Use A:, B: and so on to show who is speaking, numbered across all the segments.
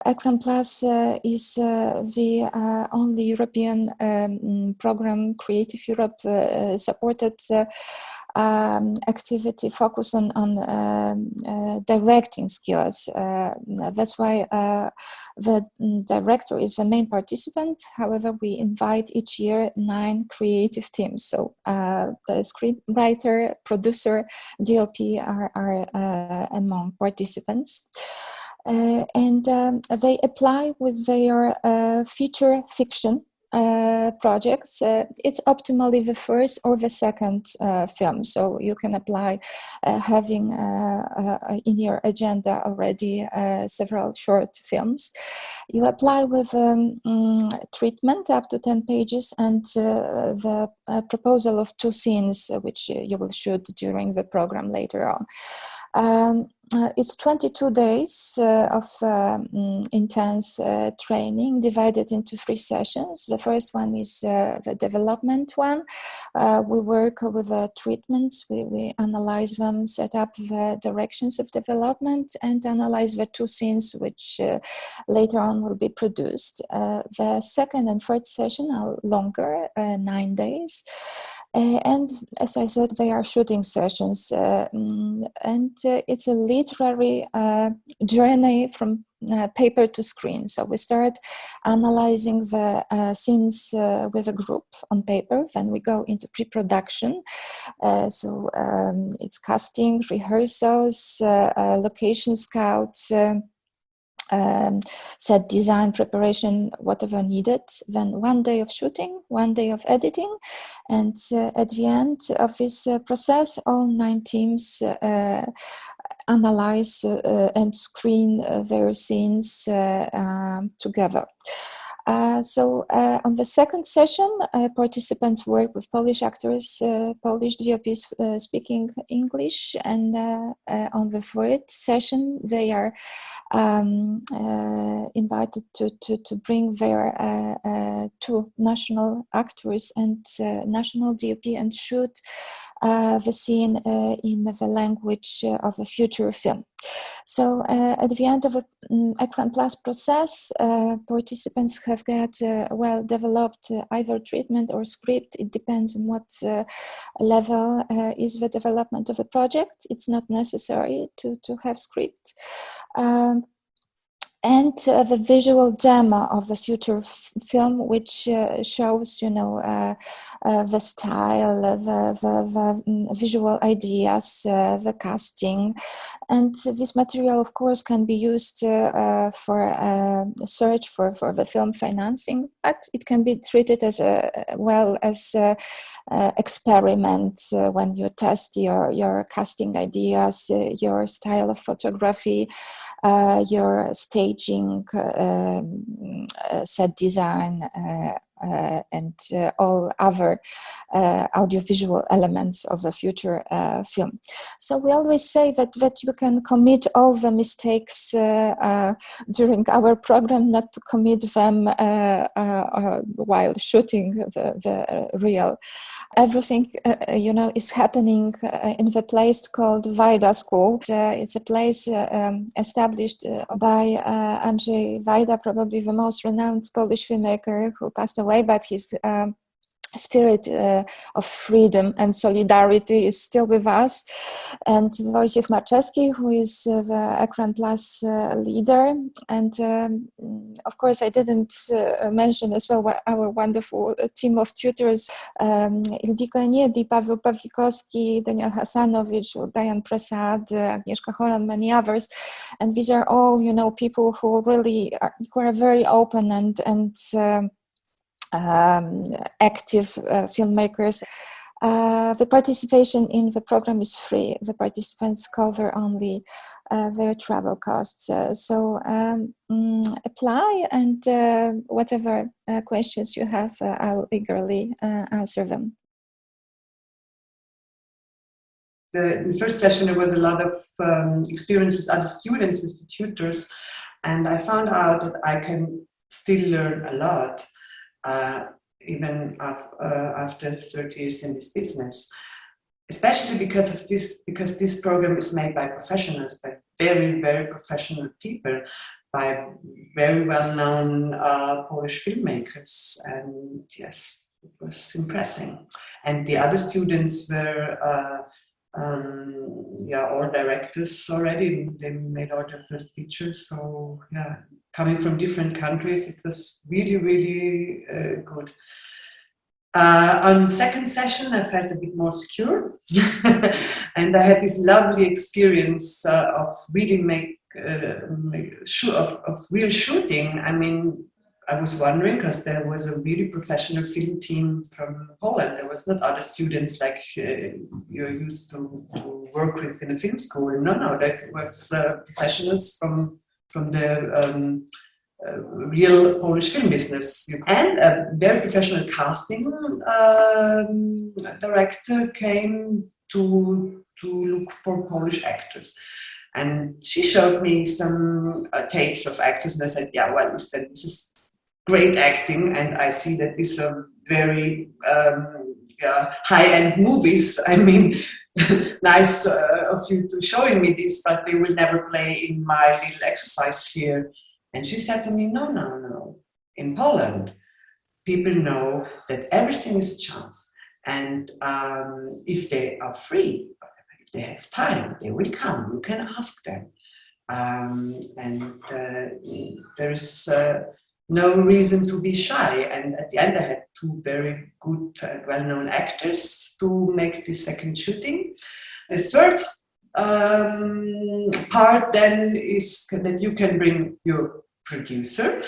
A: EKRAN Plus is the only European program, Creative Europe supported activity focused on directing skills. That's why the director is the main participant. However, we invite each year 9 creative teams. So the scriptwriter, producer, DOP are among participants. And they apply with their feature fiction projects. It's optimally the first or the second film, so you can apply having in your agenda already several short films. You apply with treatment up to 10 pages and the proposal of 2 scenes which you will shoot during the program later on. It's 22 days of intense training divided into 3 sessions. The first one is the development one. We work with the treatments, we analyze them, set up the directions of development, and analyze the 2 scenes which later on will be produced. The second and third session are longer, 9 days. And as I said, they are shooting sessions, and it's a literary journey from paper to screen. So we start analyzing the scenes with a group on paper, then we go into pre-production. So it's casting, rehearsals, location scouts, set design, preparation, whatever needed. Then 1 day of shooting, 1 day of editing, and at the end of this process, all 9 teams analyze and screen their scenes together. So on the second session, participants work with Polish actors, Polish DOPs speaking English, and on the third session, they are invited to bring their 2 national actors and national DOP and shoot the scene in the language of the future film. So at the end of the EKRAN Plus process, participants have got well-developed either treatment or script. It depends on what level is the development of a project. It's not necessary to have script. And the visual demo of the future film, which shows, you know, the style, the visual ideas, the casting, and this material, of course, can be used for search for the film financing, but it can be treated as well as experiment when you test your casting ideas, your style of photography, your staging, set design, and all other audiovisual elements of the future film. So we always say that you can commit all the mistakes during our program, not to commit them while shooting the reel. Everything, you know, is happening in the place called Wajda School. It's a place established by Andrzej Wajda, probably the most renowned Polish filmmaker who passed away, but his spirit of freedom and solidarity is still with us. And Wojciech Marczewski, who is the EKRAN Plus leader. And of course, I didn't mention as well our wonderful team of tutors, Ildiko Eniedi, Paweł Pawlikowski, Daniel Hasanowicz, Diane Prasad, Agnieszka Holland, many others. And these are all, you know, people who really are very open and active filmmakers. The participation in the program is free. The participants cover only their travel costs. So apply, and whatever questions you have, I'll eagerly answer them.
B: In the first session, there was a lot of experience with other students, with the tutors, and I found out that I can still learn a lot. Even after 30 years in this business, especially because this program is made by professionals, by very, very professional people. by very well-known Polish filmmakers, and yes, it was impressive. And the other students were all directors already. They made all their first features, so yeah, coming from different countries, it was really, really good. On the second session, I felt a bit more secure, and I had this lovely experience of really of real shooting. I mean, I was wondering, because there was a really professional film team from Poland. There was not other students like you're used to work with in a film school. No, that was professionals from the real Polish film business. And a very professional casting director came to look for Polish actors. And she showed me some tapes of actors, and I said, yeah, well, this is great acting, and I see that these are very high-end movies. I mean, nice of you to showing me this, but they will never play in my little exercise here. And she said to me, no. In Poland, people know that everything is a chance. And if they are free, if they have time, they will come. You can ask them. There is no reason to be shy. And at the end, I had two very good and well-known actors to make the second shooting. The third part then is that you can bring your producer,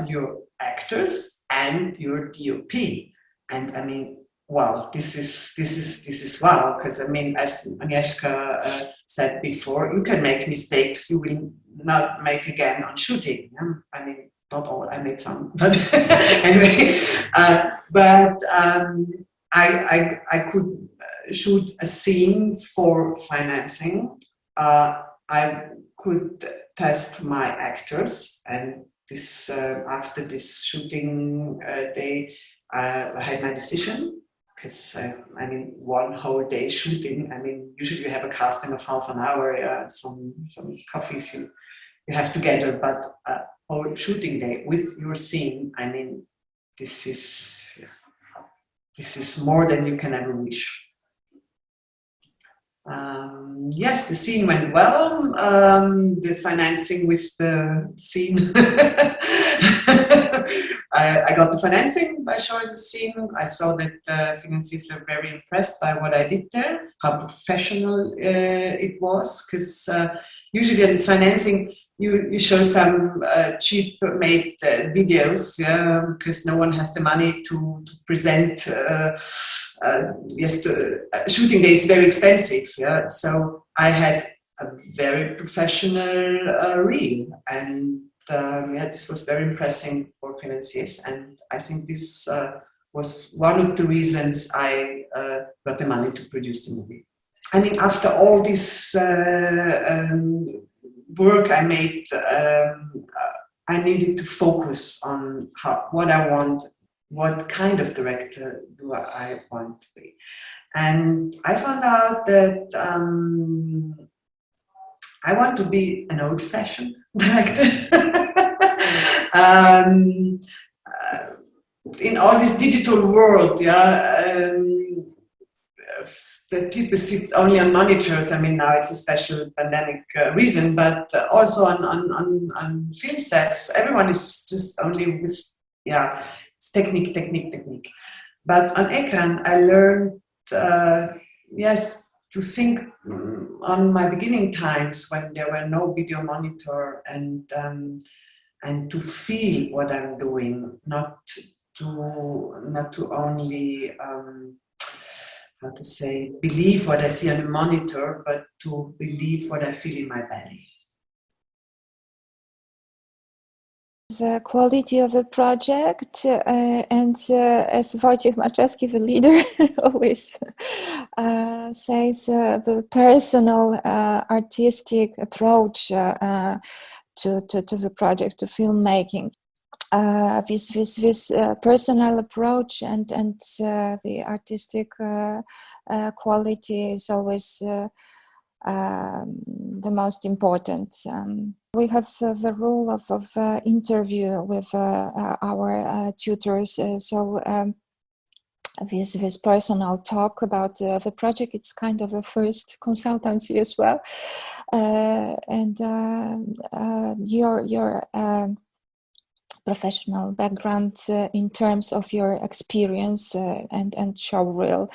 B: your actors, and your DOP. And I mean, wow, this is wow, because I mean, as Agnieszka said before, you can make mistakes you will not make again on shooting. I mean, not all, I made some, but anyway, I could shoot a scene for financing. I could test my actors, and this after this shooting day, I had my decision, because I mean, one whole day shooting. I mean, usually you have a casting of half an hour, some coffees you have together, but whole shooting day with your scene. I mean, this is more than you can ever wish. Yes, the scene went well. The financing with the scene. I got the financing by showing the scene. I saw that financiers were very impressed by what I did there, how professional it was, because usually on this financing, you show some cheap made videos, because no one has the money to present. Shooting day is very expensive, so I had a very professional reel, and this was very impressive for financiers, and I think this was one of the reasons I got the money to produce the movie. I mean, after all this work I made, I needed to focus on what I want. What kind of director do I want to be? And I found out that I want to be an old-fashioned director. In all this digital world, that people sit only on monitors. I mean, now it's a special pandemic reason, but also on film sets, everyone is just only with, it's technique. But on EKRAN, I learned, to think on my beginning times when there were no video monitor, and to feel what I'm doing, not to only believe what I see on the monitor, but to believe what I feel in my belly.
A: The quality of the project, and as Wojciech Marczewski, the leader, always says, the personal artistic approach to the project, to filmmaking. This personal approach and the artistic quality is always the most important. We have the rule of interview with our tutors. This personal talk about the project, it's kind of a first consultancy as well. And your professional background in terms of your experience and show real.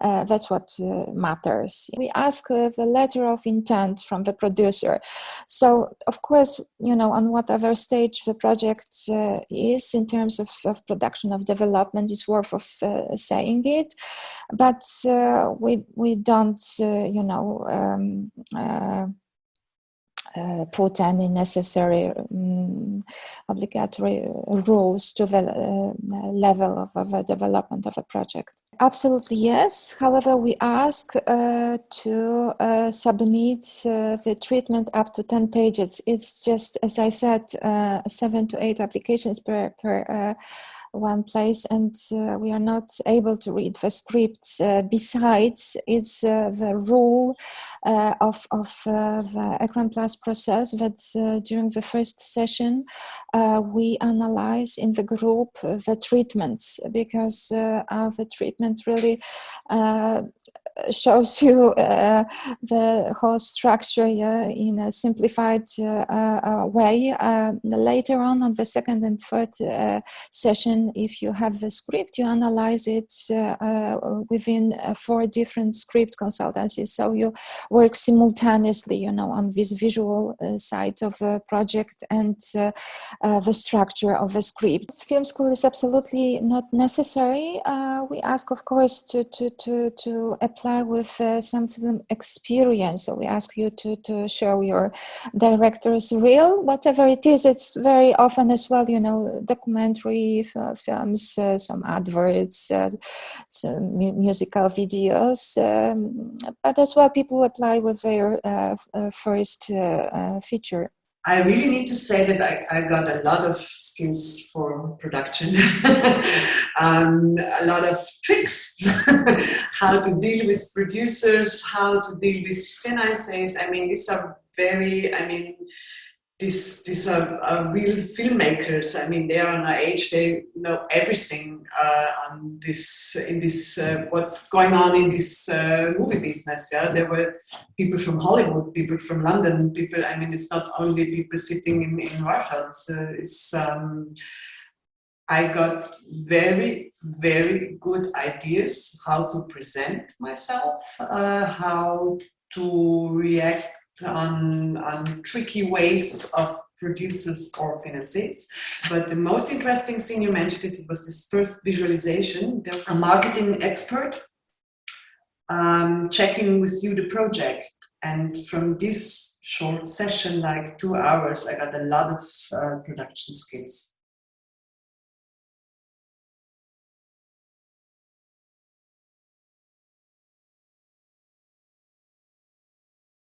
A: That's what matters. We ask the letter of intent from the producer. So, of course, on whatever stage the project is in terms of production, of development, it's worth of saying it. But we don't, put any necessary obligatory rules to the level of a development of a project. Absolutely yes. However, we ask to submit the treatment up to 10 pages. It's just, as I said, 7 to 8 applications per one place, and we are not able to read the scripts. Besides, it's the rule of the EKRAN Plus process that during the first session we analyze in the group the treatments, because the treatment really shows you the whole structure in a simplified way. Later on the second and third session, if you have the script, you analyze it within 4 different script consultancies. So you work simultaneously, on this visual side of a project and the structure of a script. Film school is absolutely not necessary. We ask, of course, to apply with some film experience. So we ask you to show your director's reel, whatever it is. It's very often as well, documentary films, some adverts, some musical videos, but as well people apply with their first feature.
B: I really need to say that I got a lot of skills for production, a lot of tricks, how to deal with producers, how to deal with finances. These are these are real filmmakers. They are on our age, they know everything on what's going on in this movie business. Yeah, there were people from Hollywood, people from London, people. It's not only people sitting in Warsaw. I got very, very good ideas how to present myself, how to react on tricky ways of producers or financiers. But the most interesting thing you mentioned, it was this first visualization. A marketing expert checking with you the project, and from this short session, like 2 hours, I got a lot of production skills.